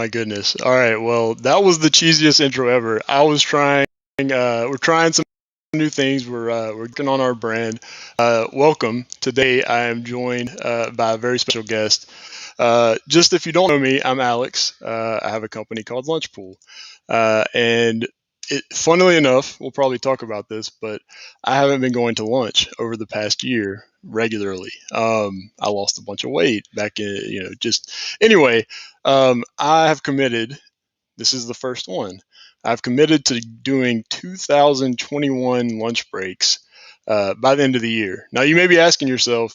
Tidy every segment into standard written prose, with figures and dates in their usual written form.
my goodness. All right. Well, that was the cheesiest intro ever. I was trying. We're trying some new things. We're working on our brand. Welcome. Today, I am joined by a very special guest. Just if you don't know me, I'm Alex. I have a company called Lunchpool, and funnily enough, we'll probably talk about this, but I haven't been going to lunch over the past year regularly. I lost a bunch of weight back in, just anyway. I have committed. This is the first one. I've committed to doing 2021 lunch breaks by the end of the year. Now, you may be asking yourself,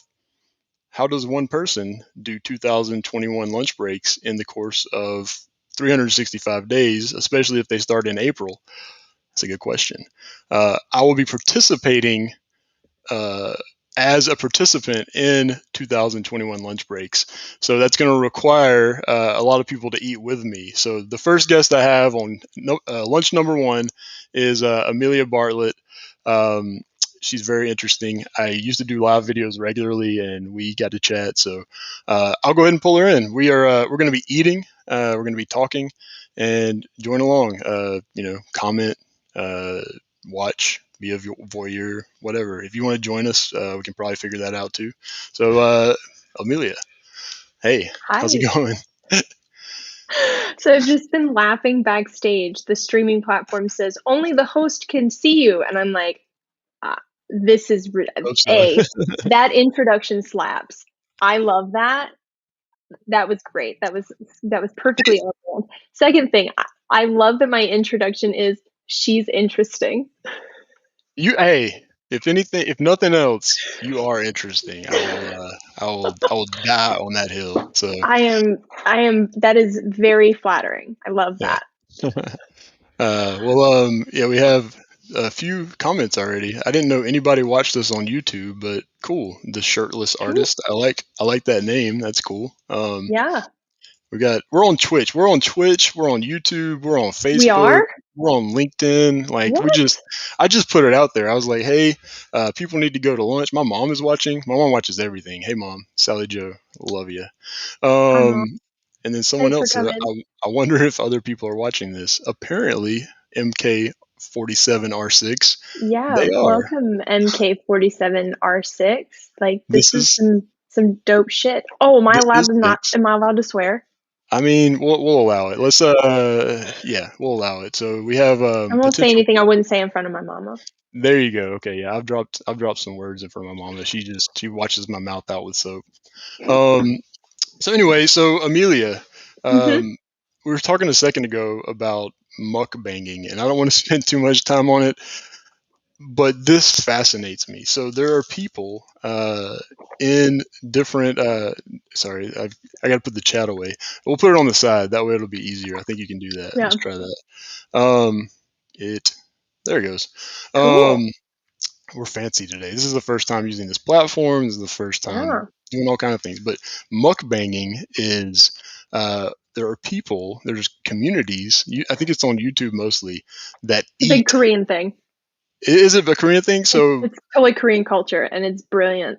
how does one person do 2021 lunch breaks in the course of 365 days, especially if they start in April? That's a good question. I will be participating uh, as a participant in 2021 lunch breaks. So that's going to require a lot of people to eat with me. So the first guest I have on lunch number one is Amelia Bartlett. Um, she's very interesting. I used to do live videos regularly, and we got to chat. So I'll go ahead and pull her in. We're going to be eating. We're going to be talking, and join along. Comment, watch, be a voyeur, whatever. If you want to join us, we can probably figure that out too. So, Amelia, hey, how's it Hi. going? So I've just been laughing backstage. The streaming platform says only the host can see you, and I'm like, ah, this is Hope so. a that introduction slaps. I love that. That was great. That was perfectly on brand. Second thing, I love that my introduction is she's interesting. Hey, if anything, if nothing else, you are interesting. I will die on that hill. So, I am. That is very flattering. I love yeah. that. Yeah, we have a few comments already. I didn't know anybody watched this on YouTube, but cool. The shirtless Cool. artist. I like that name. That's cool. Yeah, We're on Twitch. We're on Twitch. We're on YouTube. We're on we Facebook. are. We're on LinkedIn. Like What? I just put it out there. I was like, hey, people need to go to lunch. My mom is watching. My mom watches everything. Hey, mom, Sally Joe, love you. Hi, Mom. And then someone Thanks for else said, coming. I wonder if other people are watching this. Apparently, MK47R6, Yeah, they are. welcome MK47R6. Like This this is is some dope shit. Oh, am I this allowed is to not six. am I allowed to swear? I mean, we'll allow it. Yeah, we'll allow it. So we have I won't say potential. anything I wouldn't say in front of my mama. There you go. Okay, yeah, I've dropped some words in front of my mom that she watches my mouth out with soap. Um. So anyway, so Amelia, Hmm. um, we were talking a second ago about mukbanging, and I don't want to spend too much time on it, but this fascinates me. So there are people in different. Sorry, I got to put the chat away. We'll put it on the side. That way it'll be easier. I think you can do that. Yeah, Let's try that. Um, it. There it goes. cool. Um, we're fancy today. This is the first time using this platform. This is the first time Yeah, doing all kind of things. But mukbanging is there are people, there's communities. I think it's on YouTube mostly that it's a big eat. Korean thing. Is it a Korean thing? It's So it's totally Korean culture, and it's brilliant.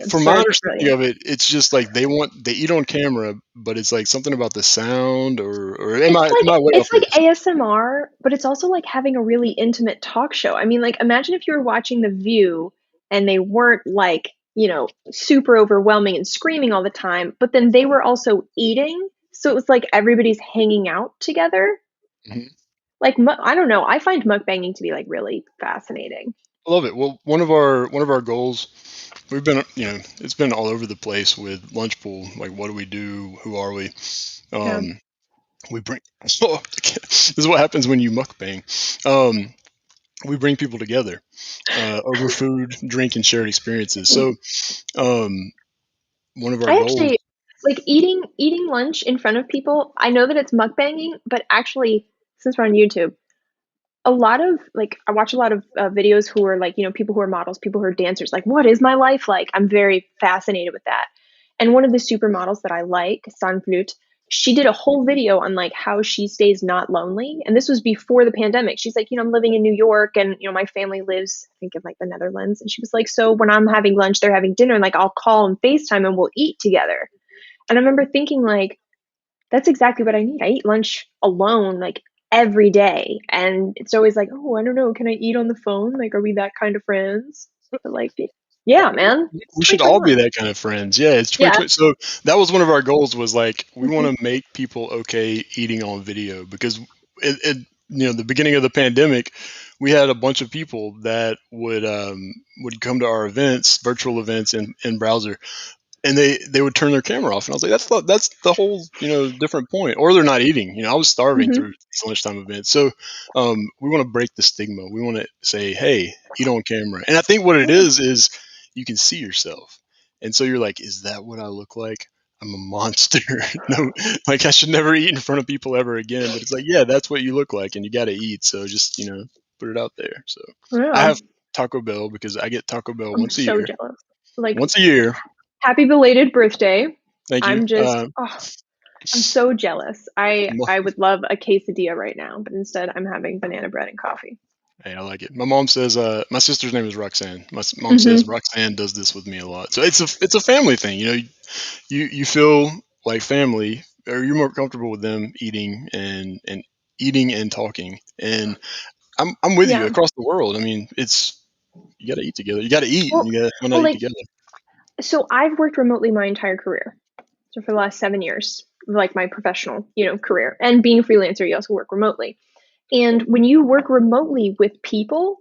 from my Absurdly understanding brilliant. of it, it's just like they eat on camera, but it's like something about the sound, or am It's I like way off it's like base? ASMR, but it's also like having a really intimate talk show. I mean, like imagine if you were watching The View and they weren't like, super overwhelming and screaming all the time, but then they were also eating. So it was like everybody's hanging out together. Mhm. Like I don't know, I find mukbanging to be like really fascinating. I love it. Well, one of our goals, we've been, it's been all over the place with Lunchpool. Like, what do we do? Who are we? Yeah. Um, we bring. Oh, this is what happens when you mukbang. Um, we bring people together over food, drink, and shared experiences. So, um, one of our I goals. actually like eating lunch in front of people. I know that it's mukbanging, but actually, since we're on YouTube, a lot of like I watch a lot of videos who are like people who are models, people who are dancers. Like, what is my life like? I'm very fascinated with that. And one of the supermodels that I like, Sanflut, she did a whole video on like how she stays not lonely. And this was before the pandemic. She's like, I'm living in New York, and my family lives, I think, in like the Netherlands. And she was like, so when I'm having lunch, they're having dinner, and like I'll call and FaceTime and we'll eat together. And I remember thinking like, That's exactly what I need. I eat lunch alone, like, every day, and it's always like, "Oh, I don't know, can I eat on the phone? Like, are we that kind of friends?" But, like, yeah, man, it's We should all be 2021. that kind of friends. Yeah, it's Yeah. 2020. So that was one of our goals was like we want Mhm, to make people okay eating on video because the beginning of the pandemic, we had a bunch of people that would come to our events, virtual events in browser, and they would turn their camera off, and I was like, that's the whole different point. Or they're not eating. I was starving mhm, through these lunchtime events, so we want to break the stigma. We want to say, hey, eat on camera, and I think what it yeah, is you can see yourself, and so you're like, is that what I look like? I'm a monster. No, like I should never eat in front of people ever again. But it's like, yeah, that's what you look like, and you got to eat. So just put it out there. So I yeah. have Taco Bell because I get Taco Bell I'm once a so year. jealous. Like, Once a year. happy belated birthday. Thank you. I'm just oh, I'm so jealous. I would love a quesadilla right now, but instead I'm having banana bread and coffee. Hey, I like it. My mom says, my sister's name is Roxanne. Mom says Mhm. Roxanne does this with me a lot. So it's a family thing. You feel like family, or you're more comfortable with them eating and talking. And I'm with you Yeah. across the world. I mean, it's you got to eat together. You got to eat. Well You got to why not well, eat like, together? so I've worked remotely my entire career. So for the last 7 years, like my professional, career. And being a freelancer, you also work remotely. And when you work remotely with people,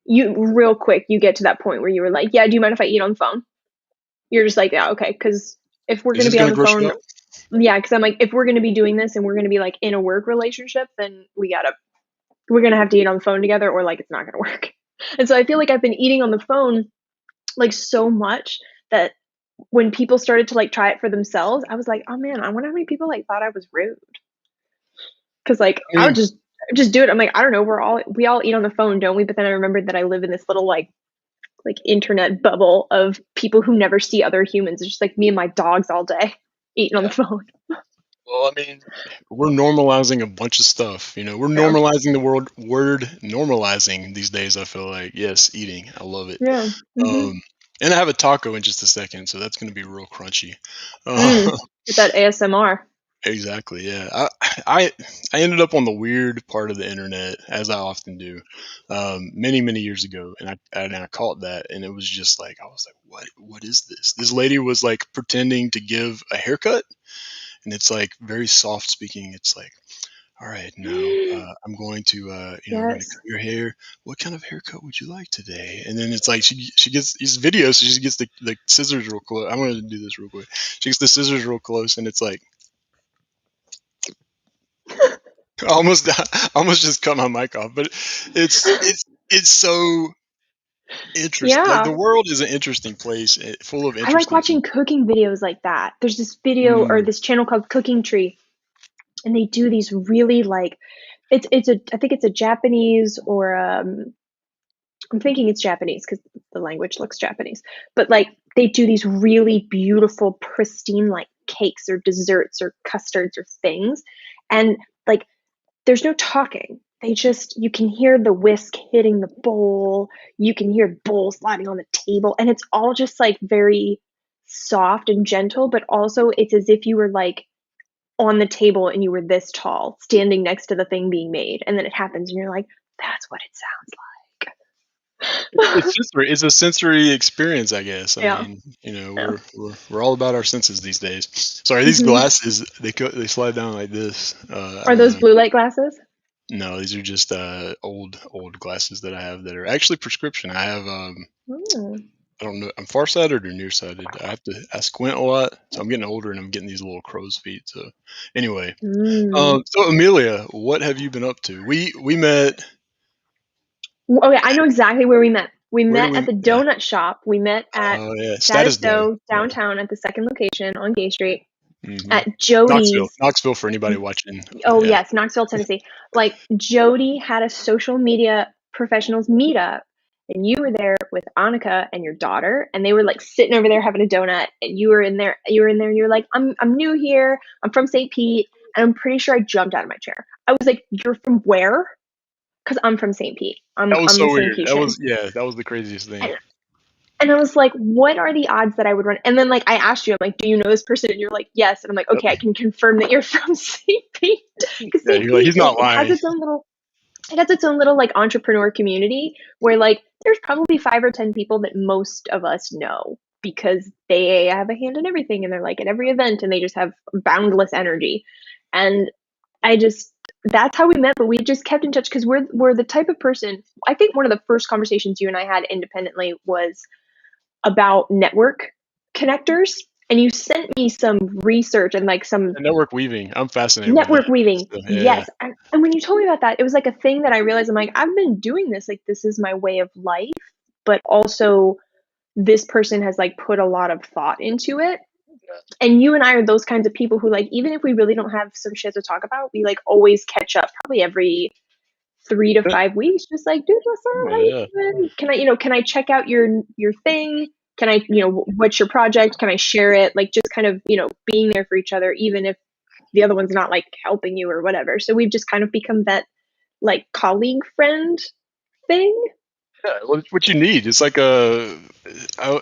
you real quick you get to that point where you were like, "Yeah, do you mind if I eat on the phone?" You're just like, "Yeah, okay," because if we're Is gonna this be on gonna the gross you phone, out? yeah, because I'm like, if we're gonna be doing this and we're gonna be like in a work relationship, then we're gonna have to eat on the phone together, or like it's not gonna work. And so I feel like I've been eating on the phone like so much that when people started to like try it for themselves, I was like, oh man, I wonder how many people like thought I was rude. Cause like I I mean, would just do it. I'm like, I don't know, we all eat on the phone, don't we? But then I remembered that I live in this little like internet bubble of people who never see other humans. It's just like me and my dogs all day eating on the yeah. phone. Well, I mean, we're normalizing a bunch of stuff. We're Yeah. normalizing the word normalizing these days. I feel like yes, eating. I love it. Yeah. Hmm. And I have a taco in just a second, so that's going to be real crunchy. Uh, Get that ASMR. exactly. Yeah. I ended up on the weird part of the internet, as I often do, many years ago, and I caught that, and it was just like I was like, what is this? This lady was like pretending to give a haircut, and it's like very soft speaking. It's like, all right, now I'm going to, we're going to Yes. cut your hair. What kind of haircut would you like today? And then it's like she gets these videos, so she gets the scissors real close. I'm going to do this real quick. She gets the scissors real close, and it's like I almost I almost just cut my mic off, but it's so interesting. Like the Yeah. world is an interesting place, full of I like interesting watching people. cooking videos like that. There's this video or Mm, this channel called Cooking Tree, and they do these really like it's a I think it's a Japanese or I'm thinking it's Japanese because the language looks Japanese. But like they do these really beautiful, pristine like cakes or desserts or custards or things. And like there's no talking. You can hear the whisk hitting the bowl. You can hear the bowl sliding on the table. And it's all just like very soft and gentle, but also it's as if you were like on the table and you were this tall, standing next to the thing being made. And then it happens and you're like, that's what it sounds like. it's a sensory experience, I guess. I Yeah. mean, Yeah. we're all about our senses these days. Sorry, these Hmm. glasses they slide down like this. I Are don't those know. blue light glasses? No, these are just old glasses that I have that are actually prescription. I have Oh. I don't know. I'm farsighted or nearsighted. I squint a lot, so I'm getting older and I'm getting these little crow's feet. So anyway, Mm. so Amelia, what have you been up to? We met. Okay, I know exactly where we met. We Where do met at we? the Yeah. donut shop. We met at Oh yeah, Status status dough. Dough Yeah. downtown at the second location on Gay Street. Hmm. At Jody's. Knoxville for anybody watching. Oh Yeah. yes, Knoxville, Tennessee. Like Jody had a social media professionals meetup, and you were there with Annika and your daughter, and they were like sitting over there having a donut, and you were in there. You were in there, and you're like, I'm new here. I'm from St. Pete, and I'm pretty sure I jumped out of my chair. I was like, you're from where? Because I'm from St. Pete. I'm That was I'm so St. weird. Pete. That was the craziest thing. And I was like, what are the odds that I would run? And then like I asked you, I'm like, do you know this person? And you're like, yes. And I'm like, okay, I can confirm that you're from St. Pete because Yeah, St. you're like, Pete he's not lying. it has its own little like entrepreneur community where like there's probably 5 or 10 people that most of us know because they have a hand in everything and they're like at every event and they just have boundless energy. And I just that's how we met, but we just kept in touch because we're the type of person. I think one of the first conversations you and I had independently was about network connectors, and you sent me some research and like some And network weaving, I'm fascinated with that. network weaving. So, yeah, Yes. And when you told me about that, it was like a thing that I realized I'm like, I've been doing this, like, this is my way of life, but also this person has like put a lot of thought into it. And you and I are those kinds of people who, like, even if we really don't have some shit to talk about, we like always catch up probably every 3 to 5 weeks, just like, dude, what's up? How you yeah. doing? Can I check out your thing? Can I, what's your project? Can I share it? Like, just kind of, being there for each other, even if the other one's not like helping you or whatever. So we've just kind of become that like colleague friend thing. Yeah, what you need. It's like I, I'm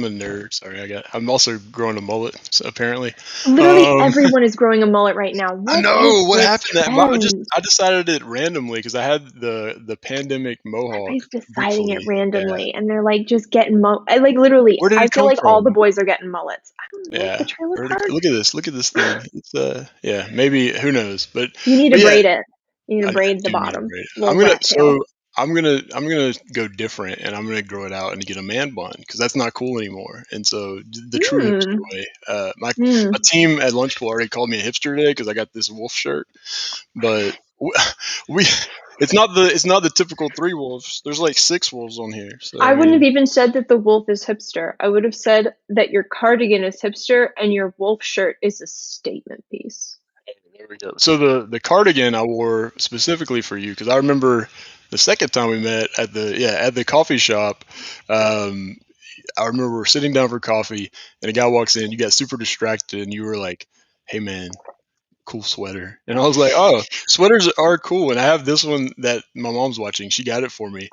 a nerd. Sorry, I'm also growing a mullet, so apparently. Literally Um, everyone is growing a mullet right now. I What is know what this happened. That trend? I decided it randomly because I had the pandemic mohawk Everybody's deciding it briefly. Yeah, randomly, and they're like just getting like literally. where did I it feel come like all the from? boys are getting mullets. I don't know, the Yeah, trailer park. look at this. Look at this thing. It's yeah, maybe who knows, You need to but yeah, braid it. You need to I braid the do need a bottom, braid. little rat tail. I'm gonna go different, and I'm gonna grow it out and get a man bun because that's not cool anymore. And so the true hipster Hmm. way. My Hmm. team at Lunchpool already called me a hipster today because I got this wolf shirt, but we it's not the typical three wolves. There's like six wolves on here. So I I wouldn't have mean, even said that the wolf is hipster. I would have said that your cardigan is hipster and your wolf shirt is a statement piece. there we go. So the cardigan I wore specifically for you because I remember the second time we met at the coffee shop. Um, I remember we're sitting down for coffee, and a guy walks in. You got super distracted, and you were like, "Hey, man, cool sweater." And I was like, "Oh, sweaters are cool." And I have this one that my mom's watching. She got it for me,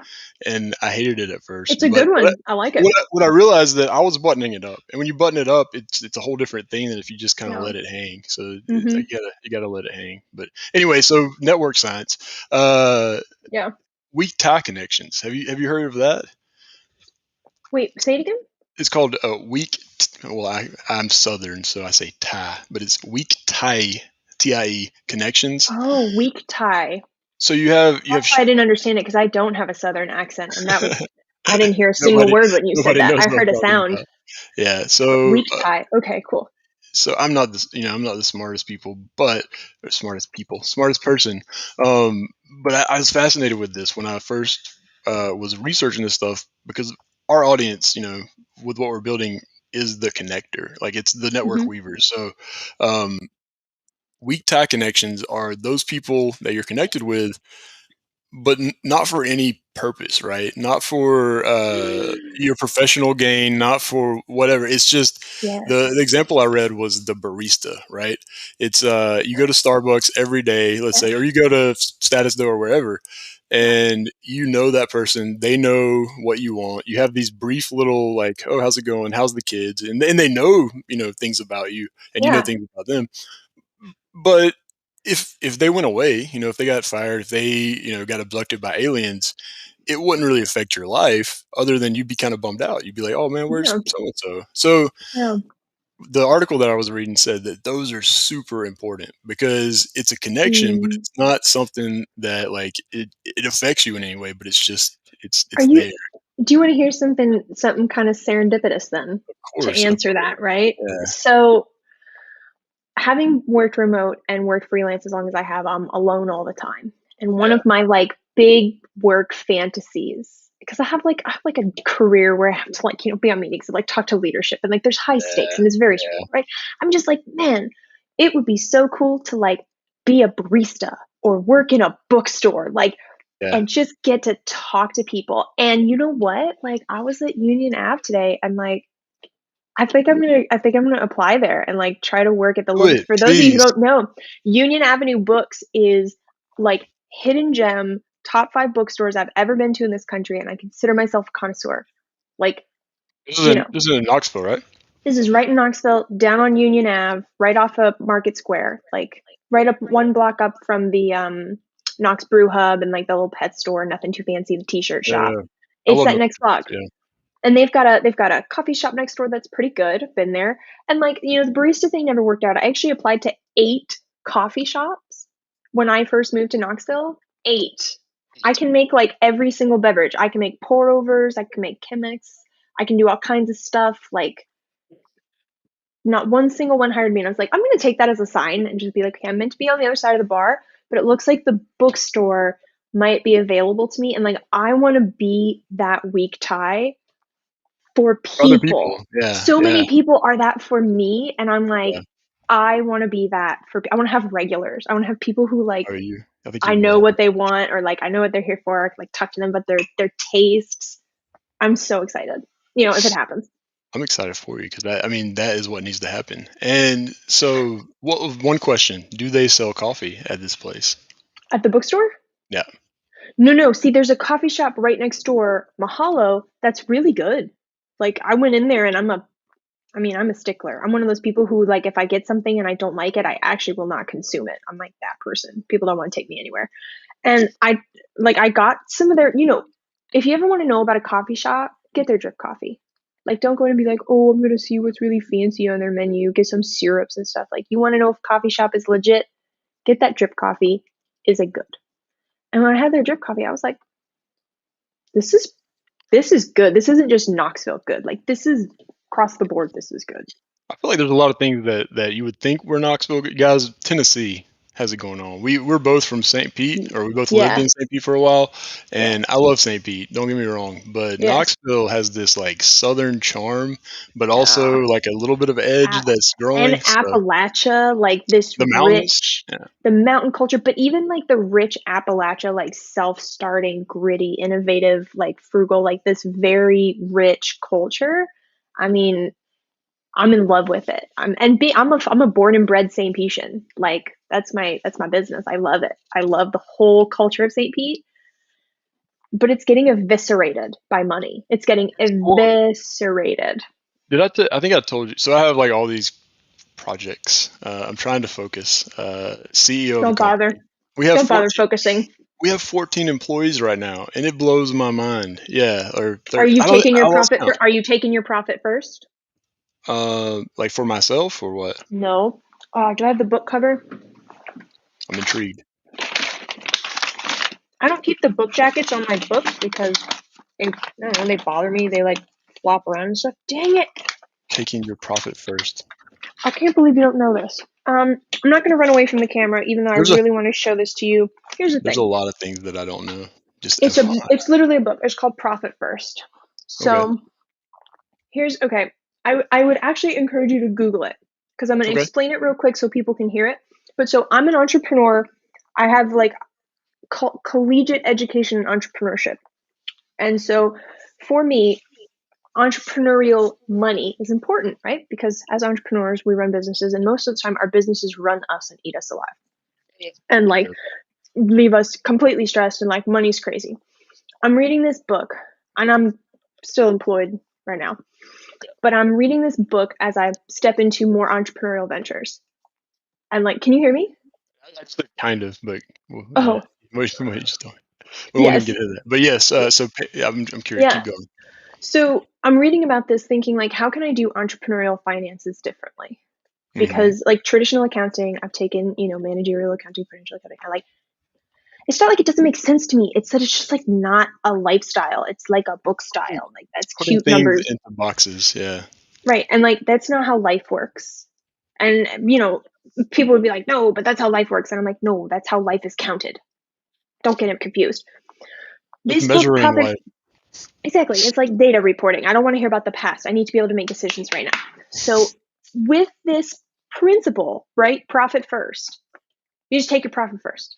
and I hated it at first. It's a But good one. I like it. what I realized that I was buttoning it up, and when you button it up, it's a whole different thing than if you just kind of Yeah. let it hang. So Mm-hmm. you gotta let it hang. But anyway, so network science, uh, Yeah. weak tie connections. Have you heard of that? Wait, say it again. It's called weak. Well, I'm Southern, so I say tie, but it's weak tie, tie connections. Oh, weak tie. So you have That's why I didn't understand it because I don't have a southern accent, and that was I didn't hear a single nobody word when you said nobody that. knows I what I'm heard a talking sound. about. Yeah. But weak tie. Okay, cool. So I'm not this, I'm not the smartest people, but or smartest person. But I was fascinated with this when I first was researching this stuff because our audience, with what we're building, is the connector. Like it's the network Hmm. weavers. So um, weak tie connections are those people that you're connected with, but not for any purpose, right? Not for your professional gain, not for whatever. It's just the Yes. example I read was the barista, right? It's you go to Starbucks every day, let's Yes. say, or you go to Status Dough or wherever, and you know that person. They know what you want. You have these brief little like, oh, how's it going? How's the kids? And they know things about you, and you know Yeah. things about them. But if they went away, if they got fired, if they got abducted by aliens, it wouldn't really affect your life other than you'd be kind of bummed out. You'd be like, "Oh man, where's Yeah. so and so?" So Yeah. the article that I was reading said that those are super important because it's a connection, but Mm. it's not something that like it affects you in any way. But it's just Are it's you there. do you want to hear something kind of serendipitous then Of to course, answer that, right? yeah, So having worked remote and worked freelance as long as I have, I'm alone all the time. And one yeah, of my like big work fantasies, because I have like a career where I have to like, be on meetings and like talk to leadership and like there's high stakes yeah, and it's very yeah, stressful, right? I'm just like, man, it would be so cool to like be a barista or work in a bookstore, like yeah. and just get to talk to people. And you know what? Like I was at Union Ave today and like I think I'm gonna apply there and like try to work at the Do local. it, For those of you who please. don't know, Union Avenue Books is like hidden gem, top 5 bookstores I've ever been to in this country, and I consider myself a connoisseur. Like, This is you know, in Knoxville, right? this is right in Knoxville, down on Union Ave, right off of Market Square, like right up one block up from the Knox Brew Hub and like the little pet store, nothing too fancy, the t-shirt Yeah, shop. yeah. I It's love that the next block. yeah. And they've got a coffee shop next door that's pretty good. I've been there. And like, the barista thing never worked out. I actually applied to 8 coffee shops when I first moved to Knoxville. 8. I can make like every single beverage. I can make pour overs, I can make Chemex, I can do all kinds of stuff. Like, not one single one hired me. And I was like, I'm going to take that as a sign and just be like, okay, I'm meant to be on the other side of the bar, but it looks like the bookstore might be available to me. And like, I want to be that weak tie for Other people. people. Yeah, So yeah, many people are that for me. And I'm like, yeah. I want to be that I want to have regulars. I want to have people who like, Oh, you. I think I you will know have. what they want, or like, I know what they're here for, like talk to them about their tastes. I'm so excited, if it happens. I'm excited for you because I mean, that is what needs to happen. And so, what? One question: do they sell coffee at this place? At the bookstore? Yeah. No, no. See, there's a coffee shop right next door, Mahalo, that's really good. Like, I went in there and I'm a stickler. I'm one of those people who, like, if I get something and I don't like it, I actually will not consume it. I'm like that person. People don't want to take me anywhere. And I got some of their, if you ever want to know about a coffee shop, get their drip coffee. Like, don't go in and be like, oh, I'm going to see what's really fancy on their menu, get some syrups and stuff. Like, you want to know if a coffee shop is legit, get that drip coffee. Is it good? And when I had their drip coffee, I was like, this is this is good. This isn't just Knoxville good. Like, this is across the board. This is good. I feel like there's a lot of things that you would think were Knoxville guys. Tennessee has it going on. We're both from St. Pete, or we both lived Yeah, in St. Pete for a while, yeah, and I love St. Pete. Don't get me wrong, but yeah, Knoxville has this like southern charm, but yeah. also like a little bit of edge A- that's and growing. So Appalachia, like this the mountains, rich, yeah, the mountain culture, but even like the rich Appalachia, like self-starting, gritty, innovative, like frugal, like this very rich culture. I mean, I'm in love with it. I'm a born and bred St. Petian. Like, that's my business. I love it. I love the whole culture of St. Pete, but it's getting eviscerated by money. It's getting well, eviscerated. I think I told you. So I have like all these projects. I'm trying to focus. CEO of a Don't bother. company. We have Don't bother 14. focusing. We have 14 employees right now, and it blows my mind. Yeah, or Are 30. you taking I your lost profit count. are you taking your profit first? Like for myself or what? No. Do I have the book cover? I'm intrigued. I don't keep the book jackets on my books because I don't know, they bother me. They like flop around and stuff. Dang it. Taking your profit first. I can't believe you don't know this. I'm not going to run away from the camera, even though I There's a really want to show this to you. Here's the there's a thing. lot of things that I don't know. Just It's a FYI. it's literally a book. It's called Profit First. Okay. So okay. I would actually encourage you to Google it because I'm going to Okay. explain it real quick so people can hear it. But so I'm an entrepreneur. I have like collegiate education in entrepreneurship, and so for me, entrepreneurial money is important, right? Because as entrepreneurs, we run businesses, and most of the time, our businesses run us and eat us alive, and like leave us completely stressed and like money's crazy. I'm reading this book, and I'm still employed right now, but I'm reading this book as I step into more entrepreneurial ventures. And like, can you hear me? Actually, kind of, but Oh, we just don't. We won't even yes. get into that. But yes. Yeah, I'm curious. Yeah. Keep going. So I'm reading about this thinking like, how can I do entrepreneurial finances differently? Hmm. Because like traditional accounting, I've taken, managerial accounting, financial accounting. It's not like it doesn't make sense to me. It's that it's just like not a lifestyle. It's like a book style. Like that's Putting cute things numbers. into boxes. Yeah. Right. And like that's not how life works. And people would be like, no, but that's how life works. And I'm like, no, that's how life is counted. Don't get it confused. It's This book measuring profit life. exactly. It's like data reporting. I don't want to hear about the past. I need to be able to make decisions right now. So with this principle, right? Profit first. You just take your profit first.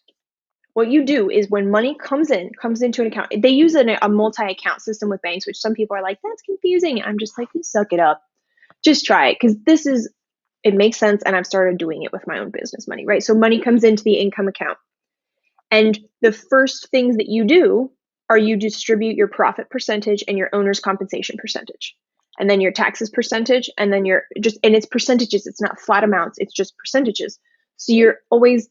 What you do is when money comes into an account, they use a multi-account system with banks, which some people are like, that's confusing. I'm just like, you suck it up. Just try it. Because it makes sense. And I've started doing it with my own business money, right? So money comes into the income account. And the first things that you do are you distribute your profit percentage and your owner's compensation percentage, and then your taxes percentage, and then and it's percentages. It's not flat amounts. It's just percentages. So you're always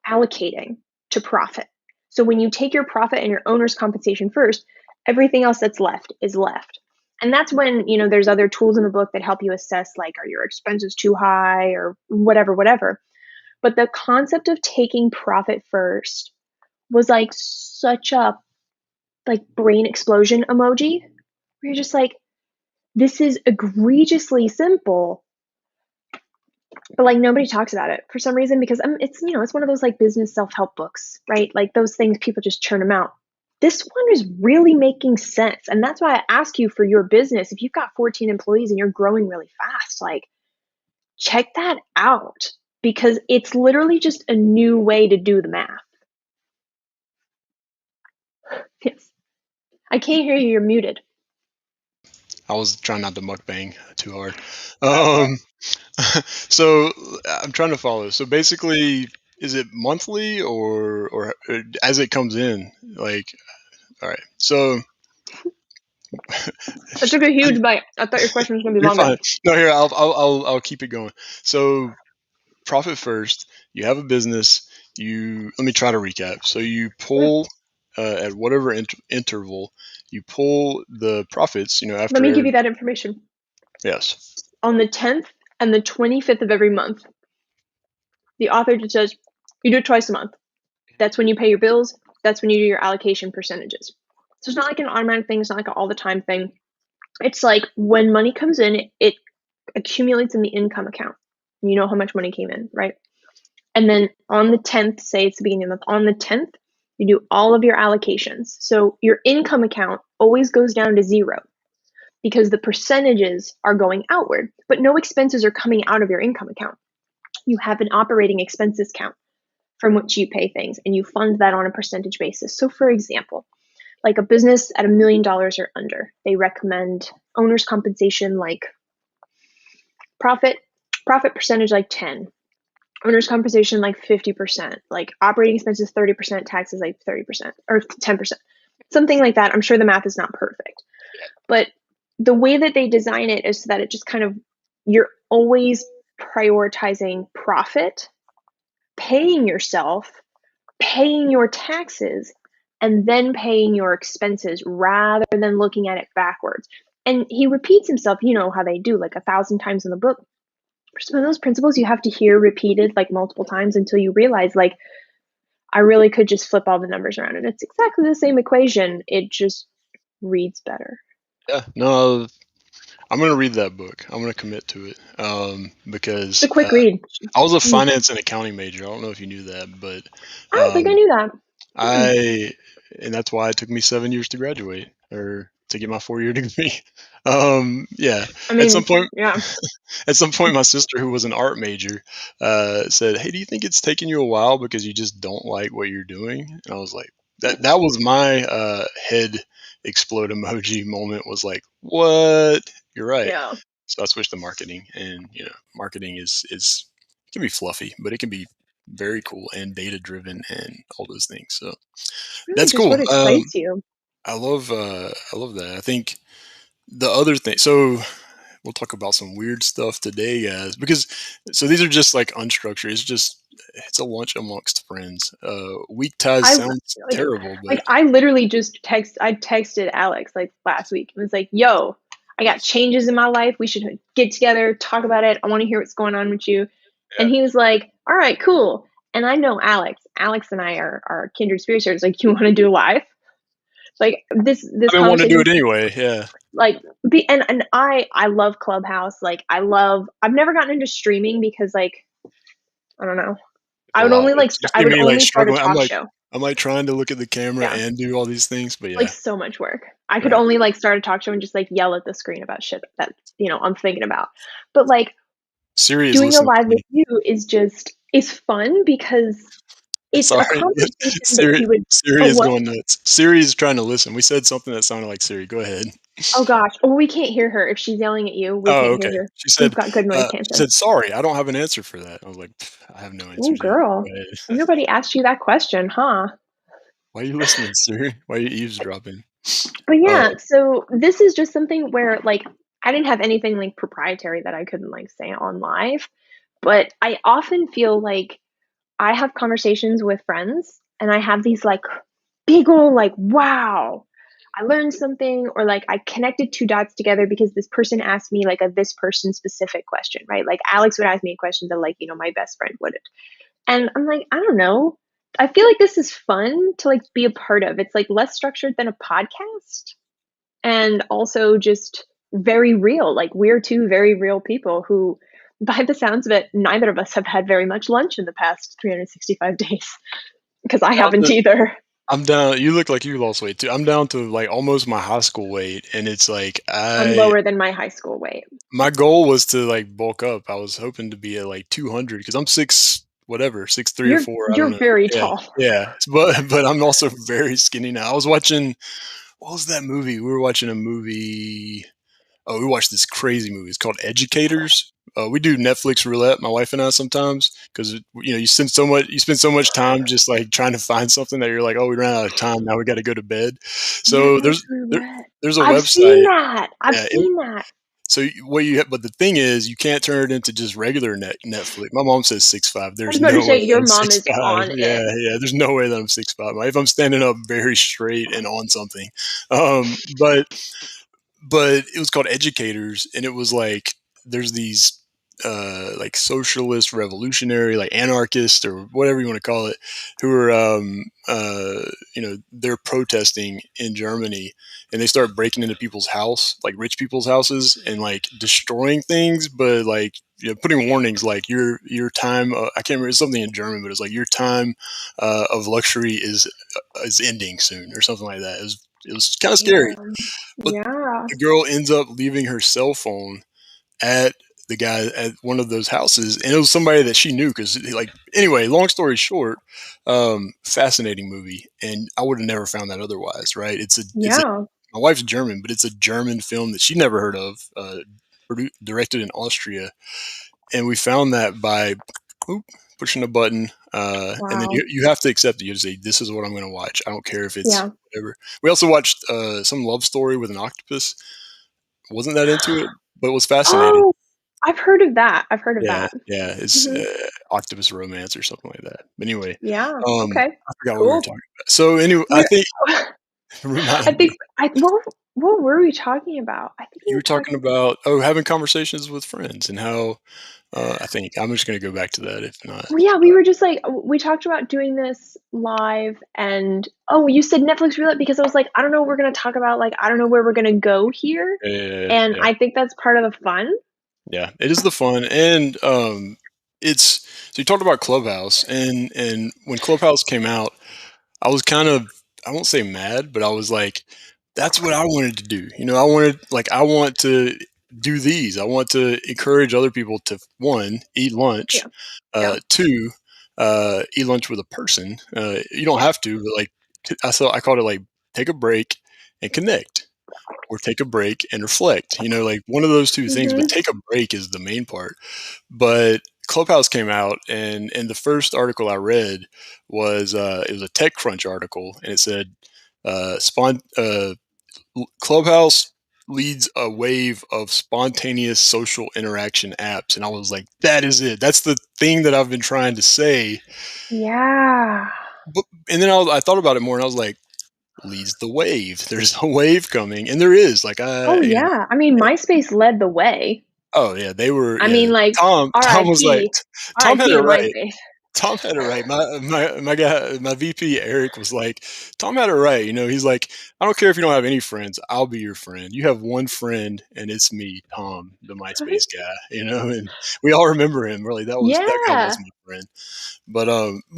allocating to profit. So when you take your profit and your owner's compensation first, everything else that's left is left. And that's when, there's other tools in the book that help you assess, like, are your expenses too high or whatever. But the concept of taking profit first was like such a brain explosion emoji, where you're just like, this is egregiously simple, but like nobody talks about it for some reason, because it's one of those like business self-help books, right? Like those things, people just churn them out. This one is really making sense, and that's why I ask you, for your business, if you've got 14 employees and you're growing really fast, like, check that out, because it's literally just a new way to do the math. Yes. I can't hear you. You're muted. I was trying not to mukbang too hard. Um, so I'm trying to follow. So basically, is it monthly or as it comes in? Like, all right. So I took a huge bite. I thought your question was going to be you're longer. fine. No, here I'll keep it going. So profit first. You have a business. Let me try to recap. So you pull at whatever interval you pull the profits. Let After me give every you that information. yes. On the 10th and the 25th of every month, the author just says, you do it twice a month. That's when you pay your bills. That's when you do your allocation percentages. So it's not like an automatic thing. It's not like an all the time thing. It's like when money comes in, it accumulates in the income account. You know how much money came in, right? And then on the 10th, say it's the beginning of the month, on the 10th, you do all of your allocations. So your income account always goes down to zero, because the percentages are going outward, but no expenses are coming out of your income account. You have an operating expenses count from which you pay things, and you fund that on a percentage basis. So for example, like a business at $1 million or under, they recommend owner's compensation like profit percentage like 10, owner's compensation like 50%, like operating expenses 30%, taxes like 30% or 10%, something like that. I'm sure the math is not perfect, but the way that they design it is so that it just kind of, you're always prioritizing profit, paying yourself, paying your taxes, and then paying your expenses, rather than looking at it backwards. And he repeats himself, you know how they do, like 1,000 times in the book. For some of those principles, you have to hear repeated like multiple times until you realize, like, I really could just flip all the numbers around, and it's exactly the same equation. It just reads better. Yeah. No, I'm gonna read that book. I'm gonna commit to it It's a because quick read. I was a I finance and accounting major. I don't know if you knew that, but don't think I um, knew that. I and that's why it took me 7 years to graduate or to get my 4-year degree. Yeah. I At some mean, point, yeah. at some point, my sister, who was an art major, said, "Hey, do you think it's taking you a while because you just don't like what you're doing?" And I was like, "That was my head explode emoji moment. Was like, what? You're right." Yeah. So I switched to marketing, and marketing is can be fluffy, but it can be very cool and data driven and all those things. So Really that's just cool. what excites you. I love that. I think the other thing. So we'll talk about some weird stuff today, guys. Because so these are just like unstructured. It's a lunch amongst friends. Weak ties I sounds like terrible, but I literally just I texted Alex like last week. It was like, "Yo, I got changes in my life. We should get together, talk about it. I want to hear what's going on with you." And he was like, "All right, cool." And I know Alex. Alex and I are kindred spirits. It's like, "You want to do live?" Like this I've been wanting to do conversation, it anyway. Yeah, like and I love Clubhouse. Like I've never gotten into streaming because, like, I don't know. it's a lot. It's I giving would me like only start a struggling. talk show. I'm like trying to look at the camera Yeah. and do all these things, but Like yeah, so much work. I could right. only like start a talk show and just like yell at the screen about shit that, I'm thinking about. But like Siri is doing a listening live to with me. you is fun, because it's a Sorry, conversation that he would. Siri Oh, is what? going nuts. Siri is trying to listen. We said something that sounded like Siri. Go ahead. Oh gosh. Oh, we can't hear her if she's yelling at you. We Oh, can't hear okay. her. We've got good noise She canceling. said, "Sorry, I don't have an answer for that." I was like, "I have no Oh answers either." Go girl. ahead. Nobody asked you that question, huh? Why are you listening, sir? Why are you eavesdropping? But Uh, yeah, so this is just something where, like, I didn't have anything, like, proprietary that I couldn't, like, say on live, but I often feel like I have conversations with friends, and I have these, like, big ol' like, "Wow, I learned something," or, like, I connected 2 dots together because this person asked me, like, a this person specific question, right? Like, Alex would ask me a question that, like, my best friend wouldn't. And I'm like, "I don't know." I feel like this is fun to, like, be a part of. It's, like, less structured than a podcast, and also just very real. Like, we're 2 very real people who, by the sounds of it, neither of us have had very much lunch in the past 365 days, because I down haven't to either. I'm down. You look like you lost weight too. I'm down to like almost my high school weight, and it's like I'm I lower than my high school weight. my goal was to like bulk up. I was hoping to be at like 200 because I'm six whatever 6'3" or You're four. I don't you're know. very Yeah, tall. yeah. But I'm also very skinny now. I was watching what was that movie? We were watching a movie. Oh, we watched this crazy movie. It's called Educators. We do Netflix roulette, my wife and I sometimes, because you spend so much time just like trying to find something that you're like, oh, we ran out of time. Now we got to go to bed. So Netflix there, roulette. there's a I've seen website. that. I've Yeah, seen that. but the thing is, you can't turn it into just regular Netflix. My mom says 6'5". I There's was about to no way say your I'm mom six is five. on Yeah, it. yeah. There's no way that I'm 6'5". If I'm standing up very straight and on something, um, but but it was called Educators, and it was like there's these like socialist, revolutionary, like anarchist or whatever you want to call it, who are they're protesting in Germany, and they start breaking into people's house, like rich people's houses, and like destroying things, but like putting warnings like your time. I can't remember it's something in German, but it's like your time of luxury is ending soon or something like that. It was kind of scary, Damn. but Yeah. the girl ends up leaving her cell phone at the guy at one of those houses, and it was somebody that she knew because, like, anyway, long story short, fascinating movie, and I would have never found that otherwise, right? It's a Yeah. my wife's German, but it's a German film that she never heard of, directed in Austria, and we found that by oop, pushing a button, and then Wow. you have to accept it. You have to say, "This is what I'm going to watch. I don't care if it's Yeah. whatever." We also watched some love story with an octopus. Wasn't that into it, but it was fascinating. Oh, I've heard of that. I've heard of Yeah, that. yeah, it's Mhm. octopus romance or something like that. But anyway, Yeah. Okay. I forgot what we were Cool. talking about. So anyway, I We're think I remind me. think I what were we talking about? I think we You were were talking talking about having conversations with friends and how I think I'm just going to go back to that if not. well, yeah, we were just like we talked about doing this live and oh, you said Netflix roulette because I was like, I don't know what we're gonna talk about, like, I don't know where we're gonna go here. Yeah, yeah, yeah, And yeah. I think that's part of the fun. Yeah, it is the fun, and it's so you talked about Clubhouse, and when Clubhouse came out, I was kind of I won't say mad, but I was like, that's what I wanted to do. I want to do these. I want to encourage other people to one, eat lunch, Yeah. Yeah. two, eat lunch with a person. You don't Yeah. have to, but like I called it like take a break and connect, or take a break and reflect. Like one of those two things. But Mhm. take a break is the main part. But Clubhouse came out, and the first article I read was it was a TechCrunch article, and it said Clubhouse leads a wave of spontaneous social interaction apps, and I was like, that is it. That's the thing that I've been trying to say. Yeah. But and then I thought about it more, and I was like, leads the wave. There's a wave coming, and there is. Like Oh, yeah. I mean, MySpace led the way. oh yeah, they were. I Yeah, mean, like, Tom was like, RIP. Tom had RIP it to right. MySpace. Tom had it right. My guy, my VP Eric was like, Tom had it right. He's like, I don't care if you don't have any friends, I'll be your friend. You have one friend, and it's me, Tom, the MySpace guy. And we all remember him. Really, that guy was Yeah. my friend. But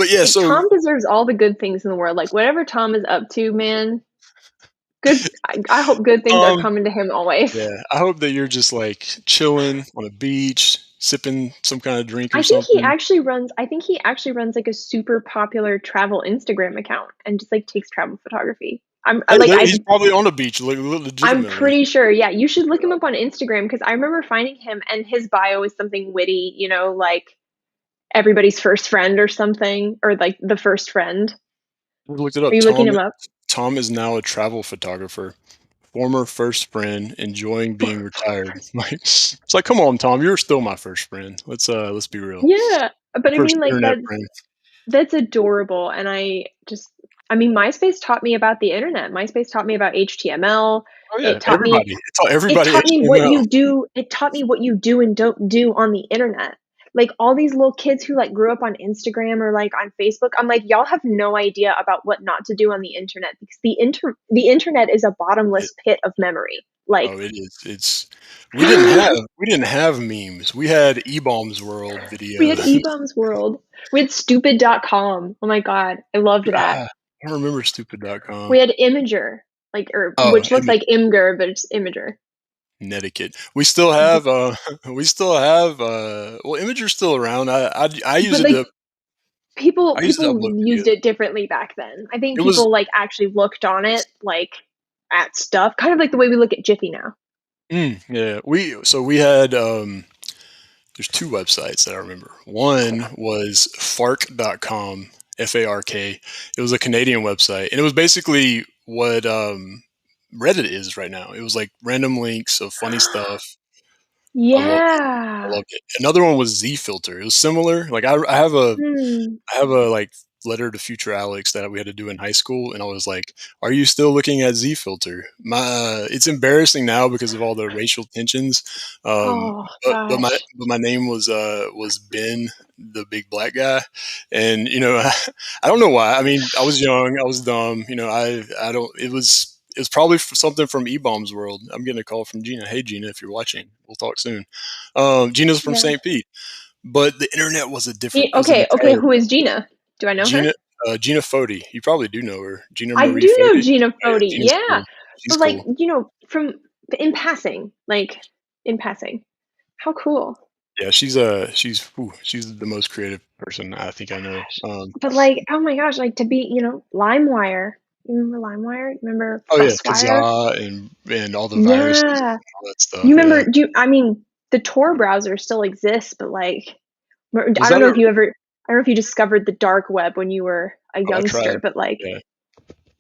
yeah. Hey, So Tom deserves all the good things in the world. Like, whatever Tom is up to, man, good I hope good things are Tom, coming to him always. yeah, I hope that you're just like chilling on a beach, sipping some kind of drink or I think he something. actually runs I think he actually runs, like, a super popular travel Instagram account and just, like, takes travel photography. He's probably on the beach, like I'm legitimately. pretty sure, yeah, you should look him up on Instagram because I remember finding him and his bio is something witty, like, everybody's first friend or something, or, like, the first friend. I looked it Are up. you looking him up? Tom is now a travel photographer, former first friend, enjoying being retired. Like it's like, come on, Tom, you're still my first friend. Let's be real. Yeah, but I First mean, like, internet friend. that's adorable, and I mean, MySpace taught me about the internet. MySpace taught me about HTML. Oh yeah, It taught me everybody. It's all it everybody taught me what HTML. you do it taught me what you do and don't do on the internet. Like, all these little kids who, like, grew up on Instagram or, like, on Facebook, I'm like, "Y'all have no idea about what not to do on the internet because the internet is a It, bottomless pit of memory." Like, oh, it is. It's we didn't have memes. We had E-Bombs World we had videos. eBaum's World. We had stupid.com. Oh my god, I loved that. Ah, I don't remember stupid.com. We had Imager, like, or Oh, which looks like Imgur, but it's Imager. Connecticut. We still have well, Imager's still around. I use But, it like, to people upload used videos. it differently back then. I think It was people, like, actually looked on it, like, at stuff, kind of like the way we look at Jiffy now. yeah. We had there's two websites that I remember. One was fark.com, FARK. It was a Canadian website and it was basically what Reddit is right now. It was like random links of funny stuff. I loved it. I Yeah. loved it. Another one was Z Filter. It was similar. Like Hmm. I have a like letter to future Alex that we had to do in high school, and I was like, "Are you still looking at Z Filter?" It's embarrassing now because of all the racial tensions. Oh gosh. But my name was Ben, the big black guy, and I don't know why. I mean, I was young, I was dumb. I don't. It was probably something from E-Bomb's world. I'm getting a call from Gina. Hey, Gina, if you're watching, we'll talk soon. Gina's from Yeah. St. Pete, but the internet was a different. It was an Okay, entire who is Gina? Do I know her? Gina Foti. You probably do know her. Gina I Marie do know Foti. Gina Oh yeah, Fodi, Gina's yeah, cool. She's but, like, cool. from in passing, like, in passing. How cool. Yeah, she's the most creative person I think I know. But, like, oh my gosh, like, to be, LimeWire. You remember LimeWire? Remember Oh yeah, FrostWire? Kazaa and all the viruses Yeah. and all that stuff. Yeah, I mean, the Tor browser still exists, but, like, was that a? I don't know if you discovered the dark web when you were a Oh, I tried. youngster, but, like, Yeah, I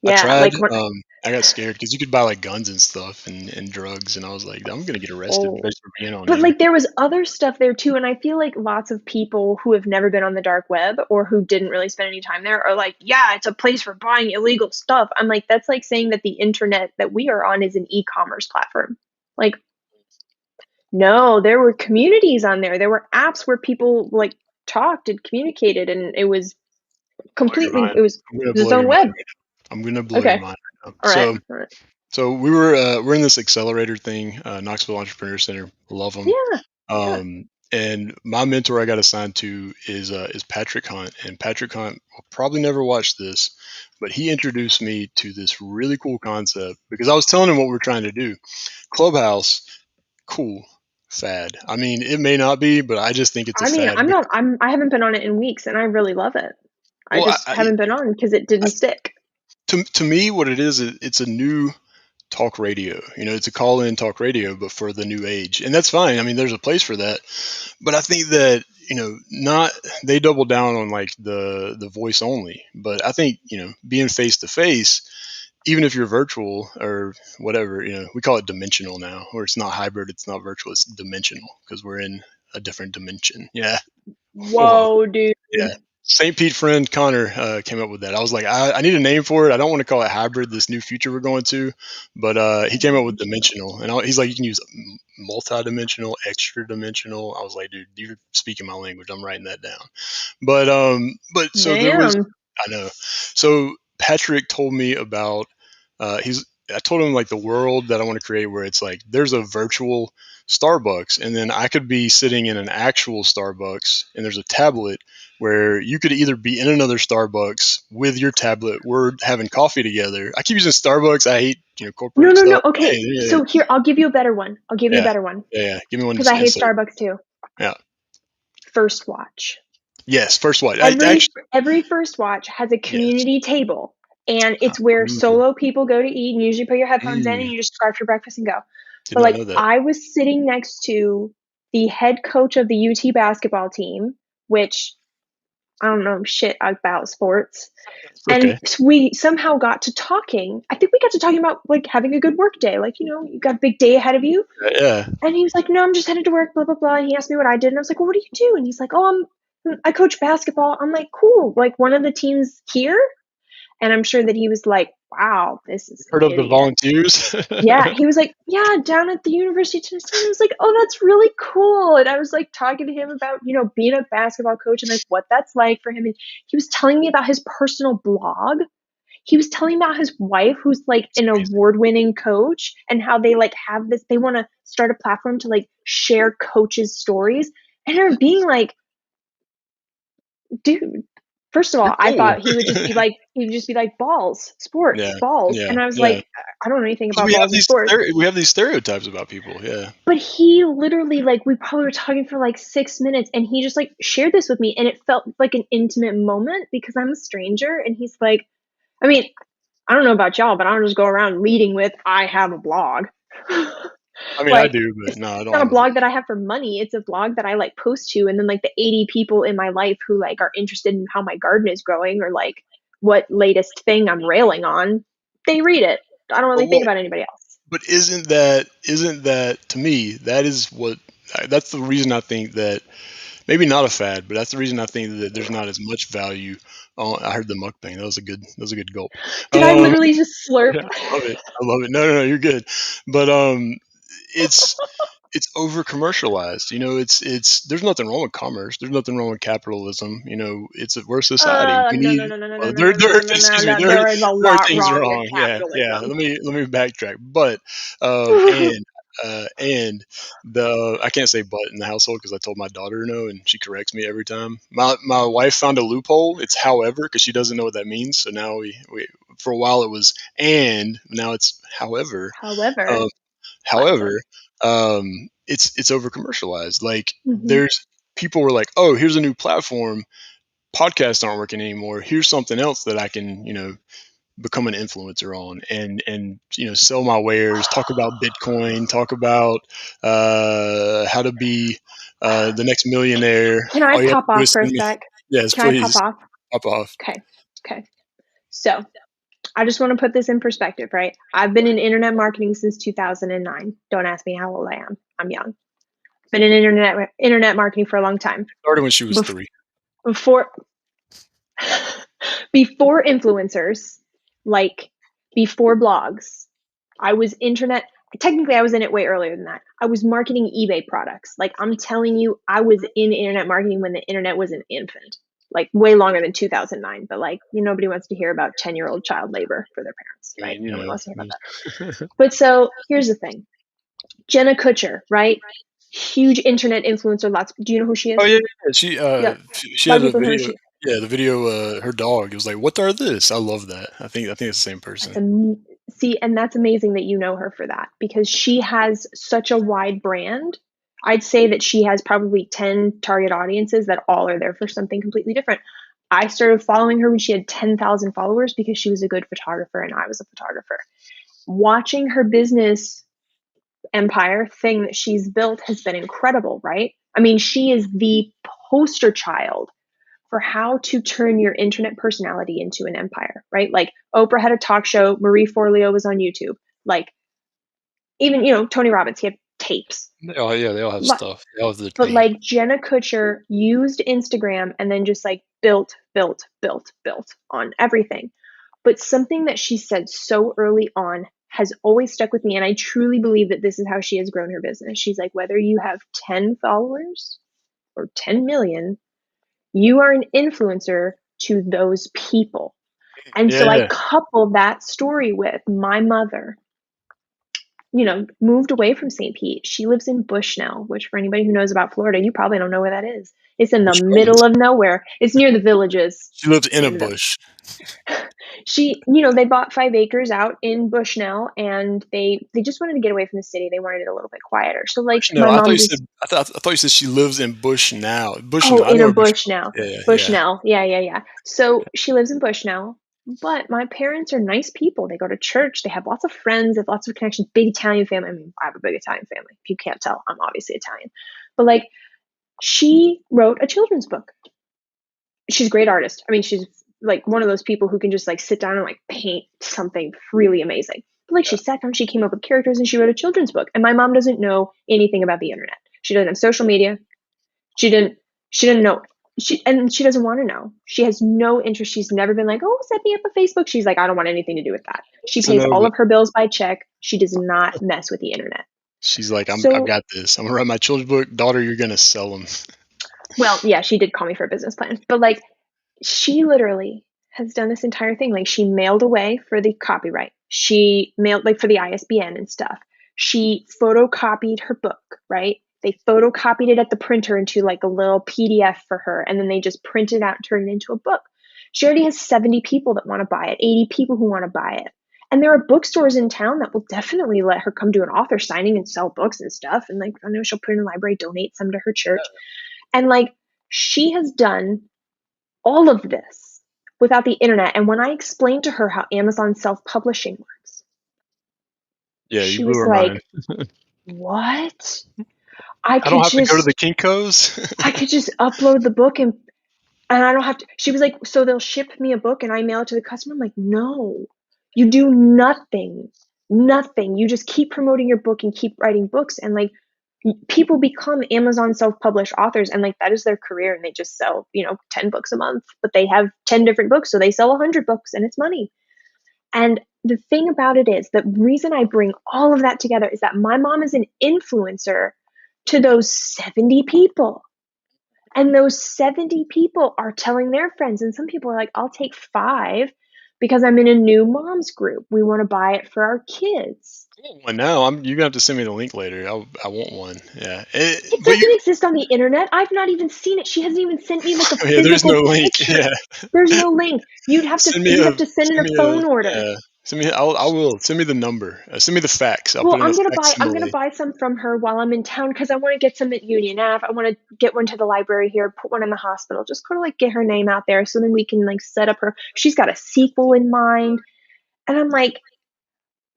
yeah, tried. like, when I got scared because you could buy like guns and stuff and drugs, and I was like, I'm gonna get arrested oh. just for being on But, here. like, there was other stuff there too, and I feel like lots of people who have never been on the dark web or who didn't really spend any time there are like, "Yeah, it's a place for buying illegal stuff." I'm like, that's like saying that the internet that we are on is an e-commerce platform. Like, no, there were communities on there. There were apps where people, like, talked and communicated, and it was Blow your mind. I'm it gonna was blow its own your mind web. right now. I'm gonna blow your Okay. mind right now. Alright, alright. So we're in this accelerator thing, Knoxville Entrepreneur Center. Love them. Yeah, yeah. And my mentor I got assigned to is Patrick Hunt, and Patrick Hunt will probably never watch this, but he introduced me to this really cool concept because I was telling him what we're trying to do. Clubhouse, cool, fad. I mean, it may not be, but I just think it's a I mean, fad. I haven't been on it in weeks, and I really love it. I Well, just haven't been on because it I didn't stick. to me, what it is, it's a new talk radio. It's a call in talk radio, but for the new age, and that's fine. I mean, there's a place for that. But I think that not they double down on like the voice only. But I think being face to face, even if you're virtual or whatever, we call it dimensional now, or it's not hybrid, it's not virtual, it's dimensional because we're in a different dimension. Yeah. Whoa. Whoa, dude. Yeah. St. Pete friend Connor came up with that. I was like, I need a name for it. I don't want to call it hybrid, this new future we're going to, but he came up with Dimensional. dimensional, and he's like, you can use multi-dimensional, extra dimensional. I was like, dude, you're speaking my language. I'm writing that down. But so there was, Damn. I know. So Patrick told me about he's. I told him like the world that I want to create, where it's like there's a virtual Starbucks, and then I could be sitting in an actual Starbucks, and there's a tablet where you could either be in another Starbucks with your tablet, we're having coffee together. I keep using Starbucks. I hate No, corporate no, no. stuff. Hey, Okay, yeah, so here, I'll give you a better one. I'll give you a yeah, better one yeah, yeah. Give me one because I hate instead. Starbucks too. Yeah. First Watch. Yes. First one. I Every actually. every First Watch has a Yes. community table, and it's where Ooh, solo people go to eat, and you usually put your headphones in and mm, you just grab your breakfast and go. did But, not like, know that. I was sitting next to the head coach of the UT basketball team, which I don't know shit about sports. It's And okay. we somehow got to talking. I think we got to talking about like having a good work day. Like, you got a big day ahead of you. Yeah. And he was like, "No, I'm just headed to work, blah, blah, blah." And he asked me what I did. And I was like, "Well, what do you do?" And he's like, "Oh, I coach basketball." I'm like, "Cool. Like one of the teams here?" And I'm sure that he was like, "Wow, this is an Heard of the idiot." volunteers? Yeah, he was like, "Yeah, down at the University of Tennessee." And I was like, "Oh, that's really cool." And I was like talking to him about, being a basketball coach and like what that's like for him. And he was telling me about his personal blog. He was telling me about his wife who's like It's an amazing. award-winning coach and how they like have this, they want to start a platform to like share coaches' stories. And her being like, "Dude, first of You're all, I cool. thought he would just be like balls, sports, Yeah. balls." Yeah. And I was Yeah. like, I don't know anything 'Cause about balls and sports. we have these stereotypes about people. Yeah. But he literally, like, we probably were talking for like 6 minutes and he just like shared this with me. And it felt like an intimate moment because I'm a stranger. And he's like, I mean, I don't know about y'all, but I don't just go around leading with, "I have a blog." I mean, I Like, do, but it's no, I don't not a have a blog. blog that I have for money. It's a blog that I like post to. And then like the 80 people in my life who like are interested in how my garden is growing or like what latest thing I'm railing on, they read it. I don't But really think what about anybody else. but isn't that to me, that is what that's the reason I think that maybe not a fad, but that's the reason I think that there's not as much value on. I heard the mukbang. That was a good gulp. Did I Um, literally just slurp? yeah, I love it. I love it. No, no, no, you're good. But it's it's over commercialized. It's there's nothing wrong with commerce. There's nothing wrong with capitalism. We're a society. We No, need. no, no, no, no, no, Well, no, no, no, no, no, excuse me. no. There There is a there are lot things wrong with wrong. Yeah, yeah. capitalism. Let me backtrack. But and the I can't say but in the household because I told my daughter no, and she corrects me every time. My wife found a loophole. It's however because she doesn't know what that means. So now we for a while it was and now it's however. However, Um, classic. However, it's over commercialized. Like Hmm. there's people were like, oh, here's a new platform. Podcasts aren't working anymore. Here's something else that I can become an influencer on and sell my wares, talk about Bitcoin, talk about how to be the next millionaire. Can I All you have pop to do off is for a send me. sec? Yes, Can I pop please off? pop off. Okay. Okay. So I just want to put this in perspective, right? I've been in internet marketing since 2009. Don't ask me how old I am. I'm young. Been in internet marketing for a long time. Started when she was Bef- 3. Before before influencers, like before blogs, I was internet. Technically, I was in it way earlier than that. I was marketing eBay products. Like I'm telling you, I was in internet marketing when the internet was an infant, like way longer than 2009. But like, nobody wants to hear about 10-year-old child labor for their parents, I right? mean, No one wants to hear about that. there's- But so here's the thing: Jenna Kutcher, right? Huge internet influencer. Lots. Do you know who she Oh is? yeah, yeah. She Yep. she A lot had of a people know who video. she is. Yeah, the video. Her dog. It was like, "What are this?" I love that. I think it's the same That's person. see, and that's amazing that you know her for that because she has such a wide brand. I'd say that she has probably 10 target audiences that all are there for something completely different. I started following her when she had 10,000 followers because she was a good photographer and I was a photographer. Watching her business empire thing that she's built has been incredible, right? I mean, she is the poster child for how to turn your internet personality into an empire, right? Like Oprah had a talk show, Marie Forleo was on YouTube. Like even, Tony Robbins, he had tapes. They all have But, stuff. They all have the but name. like Jenna Kutcher used Instagram and then just like built, built, built, built on everything. But something that she said so early on has always stuck with me. And I truly believe that this is how she has grown her business. She's like, whether you have 10 followers or 10 million, you are an influencer to those people. And so I Yeah, coupled that story with my mother, moved away from St. Pete. She lives in Bushnell, which for anybody who knows about Florida, you probably don't know where that is. It's in the which one? middle of nowhere. It's near the villages. She lived It's in a near the bush. they bought 5 acres out in Bushnell and they just wanted to get away from the city. They wanted it a little bit quieter. So like Bushnell. my I thought mom you said. just I thought you said she lives in Bush now. Bushnell. Oh, I in know a where Bushnell Bushnell. is. Yeah, yeah, Bushnell. Yeah, yeah, yeah. So she lives in Bushnell, but my parents are nice people. They go to church. They have lots of friends, they have lots of connections, big Italian family. I mean, I have a big Italian family. If you can't tell, I'm obviously Italian. But like she wrote a children's book. she's a great artist. I mean, she's like one of those people who can just like sit down and like paint something really amazing. But like she sat down, she came up with characters and she wrote a children's book. And my mom doesn't know anything about the internet. She doesn't have social media. She didn't know. She doesn't want to know. She has no interest. She's never been like, oh, set me up a Facebook. She's like, I don't want anything to do with that. She So pays no, all but of her bills by check. She does not mess with the internet. she's like, I've So, got this. I'm gonna write my children's book. Daughter, you're gonna sell them. well, yeah, she did call me for a business plan, but like she literally has done this entire thing. Like she mailed away for the copyright. She mailed like for the ISBN and stuff. She photocopied her book, right? They photocopied it at the printer into like a little PDF for her, and then they just printed it out and turned it into a book. She already has 70 people that want to buy it, 80 people who want to buy it. And there are bookstores in town that will definitely let her come do an author signing and sell books and stuff. And like, I know she'll put it in the library, donate some to her church. And like, she has done all of this without the internet. And when I explained to her how Amazon self-publishing works, Yeah, you she blew was her like, mind. what? I I don't could have to go to just the Kinkos. I could just upload the book and I don't have to. She was like, so they'll ship me a book and I mail it to the customer. I'm like, no, you do nothing, nothing. You just keep promoting your book and keep writing books. And like, people become Amazon self-published authors and like that is their career and they just sell, 10 books a month, but they have 10 different books. So they sell 100 books and it's money. And the thing about it is the reason I bring all of that together is that my mom is an influencer to those 70 people. And those 70 people are telling their friends. And some people are like, I'll take 5 because I'm in a new mom's group. We want to buy it for our kids. I want one now. You're gonna have to send me the link later. I want one. Yeah, It but you. doesn't exist on the internet. I've not even seen it. She hasn't even sent me like a Yeah, there's physical no link. picture. Yeah, There's no link. You'd have to send me you'd a have to send in send a me a phone order. yeah. Send me. I will send me the number. Send me the fax. I'll Well, put in a I'm gonna facsimile. buy some from her while I'm in town because I want to get some at Union Ave. I want to get one to the library here, put one in the hospital, just kind of like get her name out there, so then we can like set up her. She's got a sequel in mind, and I'm like,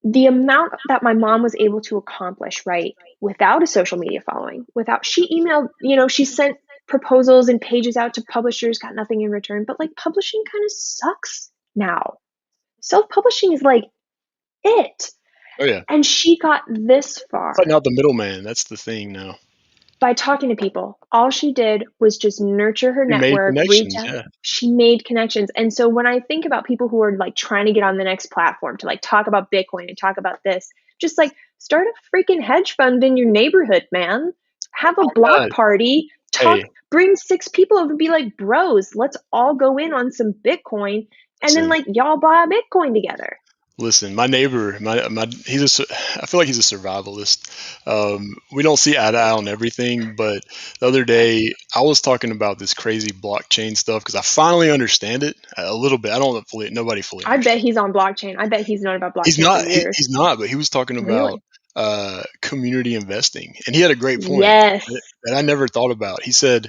the amount that my mom was able to accomplish, right, without a social media following, without she emailed, she sent proposals and pages out to publishers, got nothing in return. But like publishing kind of sucks now. Self-publishing is like it. Oh yeah, And she got this cutting far out the middleman. That's the thing now. by talking to people. All she did was just nurture her You made network, reach connections. out. Yeah. She made connections. And so when I think about people who are like trying to get on the next platform to like talk about Bitcoin and talk about this, just like start a freaking hedge fund in your neighborhood, man. Have a Oh my block God. party, Hey, bring 6 people over and be like, bros, let's all go in on some Bitcoin. And then listen. like y'all buy a Bitcoin together. Listen, my neighbor, I feel like he's a survivalist. We don't see eye to eye on everything, but the other day I was talking about this crazy blockchain stuff because I finally understand it a little bit. I don't fully, nobody fully I bet understands. he's on blockchain. I bet he's known about blockchain for years. He's not, but he was talking about Really? community investing, and he had a great point Yes. that I never thought about. He said,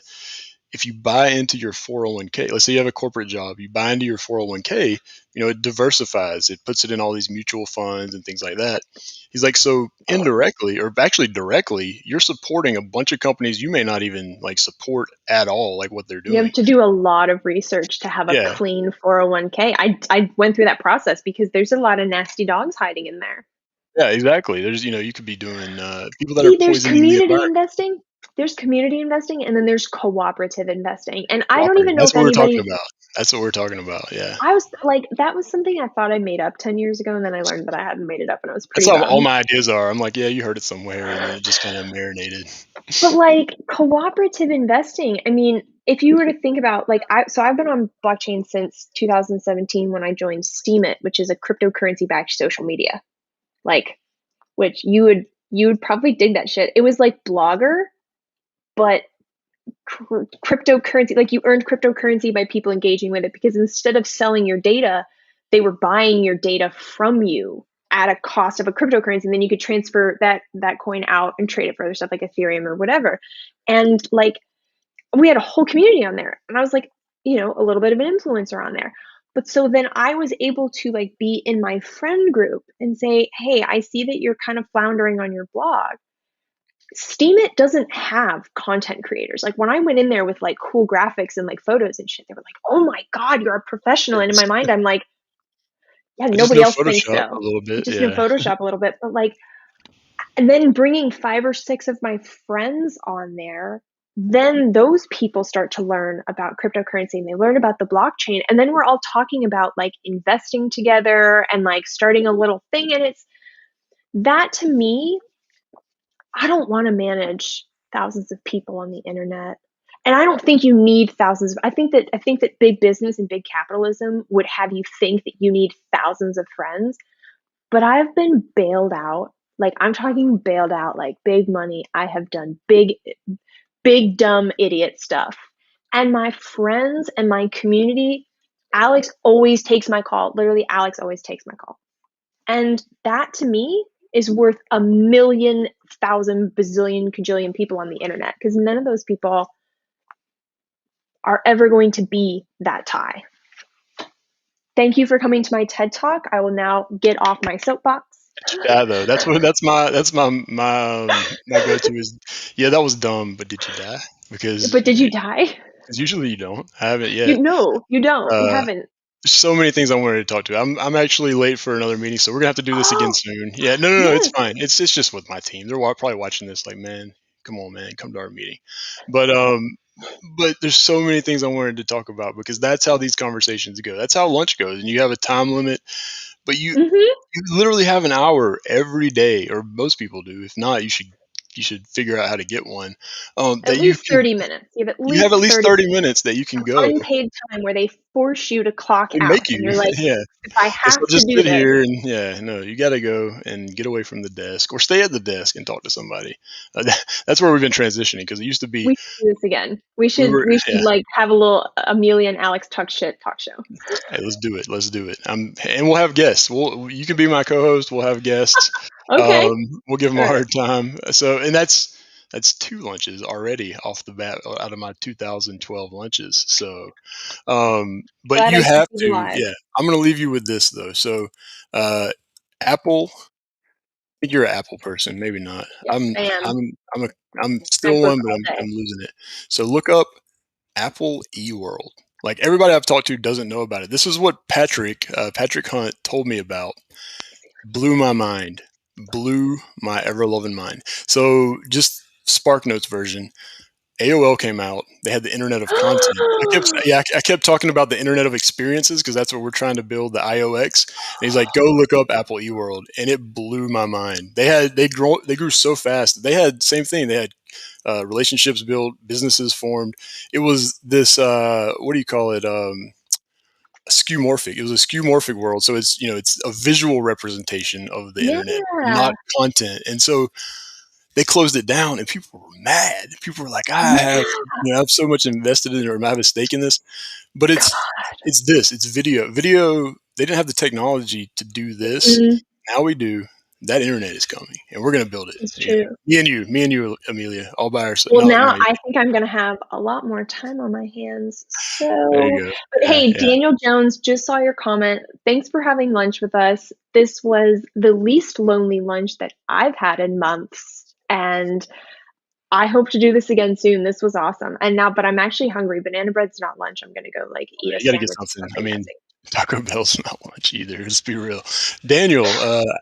if you buy into your 401k, let's say you have a corporate job, you buy into your 401k, it diversifies, it puts it in all these mutual funds and things like that. He's like, so indirectly or actually directly, you're supporting a bunch of companies you may not even like support at all, like what they're You doing. have to do a lot of research to have a Yeah. clean 401k. I went through that process because there's a lot of nasty dogs hiding in there. Yeah, exactly. There's, you could be doing people that are See, there's poisoning the community environment. investing. There's community investing and then there's cooperative investing. And I don't Cooperative. even know That's if what we're talking anybody about. That's what we're talking about. Yeah. I was like that was something I thought I made up 10 years ago and then I learned that I hadn't made it up and I was That's pretty how all dumb. my ideas are. I'm like, yeah, you heard it somewhere, and then it just kind of marinated. But like cooperative investing, I mean, if you were to think about like I've been on blockchain since 2017 when I joined Steemit, which is a cryptocurrency backed social media. Like which you would probably dig that shit. It was like Blogger, but cryptocurrency. Like you earned cryptocurrency by people engaging with it because instead of selling your data, they were buying your data from you at a cost of a cryptocurrency, and then you could transfer that coin out and trade it for other stuff like Ethereum or whatever. And like we had a whole community on there, and I was like, a little bit of an influencer on there. But so then I was able to like be in my friend group and say, hey, I see that you're kind of floundering on your blog. Steemit doesn't have content creators. Like when I went in there with like cool graphics and like photos and shit, they were like, "Oh my god, you're a professional." And in my Yes. mind, I'm like, "Yeah, I just nobody know else thinks Photoshop a so." little bit. Just know Yeah. Photoshop a little bit, but like, and then bringing 5 or 6 of my friends on there, then those people start to learn about cryptocurrency and they learn about the blockchain, and then we're all talking about like investing together and like starting a little thing, and it's that to me, I don't want to manage thousands of people on the internet. And I don't think you need thousands of, I think that big business and big capitalism would have you think that you need thousands of friends, but I've been bailed out. Like I'm talking bailed out like big money. I have done big dumb idiot stuff. And my friends and my community, Alex always takes my call. Literally Alex always takes my call. And that to me is worth a million, thousand, bazillion, cajillion people on the internet because none of those people are ever going to be that Ty. Thank you for coming to my TED Talk. I will now get off my soapbox. Did you die though? That's my go-to is, yeah, that was dumb, but did you die? Because But did you die? usually you don't. I haven't You yet. no, you don't. You Uh, haven't. so many things I wanted to talk to. I'm actually late for another meeting, so we're gonna have to do this again Oh, soon. Yeah, no, it's yes. fine. It's just with my team. They're probably watching this like, man, come on, man, come to our meeting. But there's so many things I wanted to talk about because that's how these conversations go. That's how lunch goes, and you have a time limit, but Hmm. you literally have an hour every day, or most people do. If not, you should figure out how to get one. At That you least can 30 minutes. You have at you have at least least 30 30 minutes that you can go. unpaid time where they force you to clock They make out. And you, you're like, yeah. if I And so have to just do sit this, here and yeah, no, you got to go and get away from the desk or stay at the desk and talk to somebody. That's where we've been transitioning because it used to be we should do this again. We we should were we should yeah. like have a little Amelia and Alex talk shit talk show. Hey, let's do it. Let's do it. And we'll have guests. You can be my co-host. We'll have guests. Okay. We'll give them All a right. hard time. So and that's two lunches already off the bat out of my 2012 lunches. So but Glad you I keep have you to alive. yeah. I'm gonna leave you with this though. So uh, Apple think you're an Apple person, maybe not. Yes, I am. I'm a I'm still MacBook one, but all I'm day. losing it. So look up Apple eWorld. Like everybody I've talked to doesn't know about it. This is what Patrick Hunt told me about. Blew my mind. Blew my ever loving mind. So just Spark Notes version. AOL came out. They had the Internet of Content. I kept talking about the Internet of Experiences because that's what we're trying to build, the IOX. And he's like, go look up Apple eWorld, and it blew my mind. They grew so fast. They had same thing. They had relationships built, businesses formed. It was this what do you call it? Skeuomorphic. It was a skeuomorphic world. So it's a visual representation of the internet, Yeah. not content. And so they closed it down and people were mad. People were like, Yeah. I have so much invested in it or I have a stake in this. But God. it's video. Video, they didn't have the technology to do this. Mm, Now we do. That internet is coming and we're gonna build it. it's Yeah. true. Me and you, Amelia, all by ourselves. Well, No, now no, I think I'm gonna have a lot more time on my hands. there So, you go. but Yeah, hey, yeah. Daniel Jones, just saw your comment. Thanks for having lunch with us. This was the least lonely lunch that I've had in months, and I hope to do this again soon. This was awesome. And now, but I'm actually hungry. Banana bread's not lunch. I'm gonna go like eat a You got to get sandwich or something. I something mean, fancy. Taco Bell's not lunch either. Let's be real. Daniel,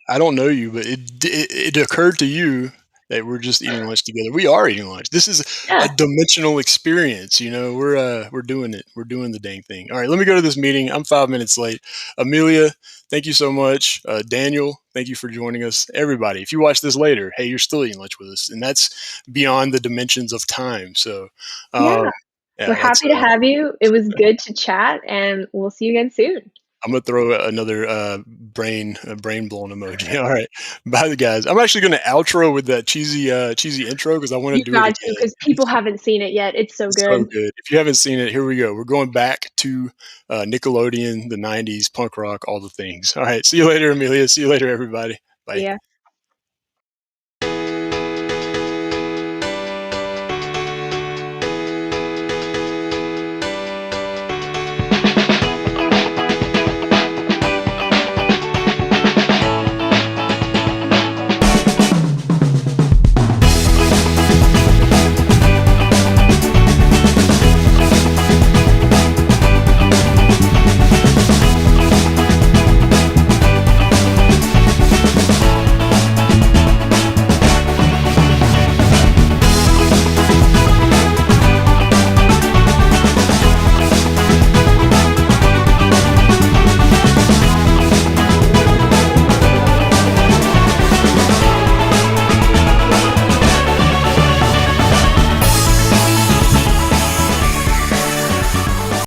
I don't know you, but it occurred to you that we're just eating lunch together. We are eating lunch. This is a Yeah, dimensional experience. We're doing it. We're doing the dang thing. All right, let me go to this meeting. I'm 5 minutes late. Amelia, thank you so much. Daniel, thank you for joining us. Everybody, if you watch this later, hey, you're still eating lunch with us, and that's beyond the dimensions of time. So, um, yeah. We're yeah, that's happy to have you. It was good to chat, and we'll see you again soon. I'm gonna throw another brain blown emoji. All right, bye, the guys. I'm actually gonna outro with that cheesy intro because I want to You do it got to, again. because people haven't seen it yet. It's so It's so good. good. If you haven't seen it, here we go. We're going back to Nickelodeon, the '90s, punk rock, all the things. All right, see you later, Amelia. See you later, everybody. See Bye. ya.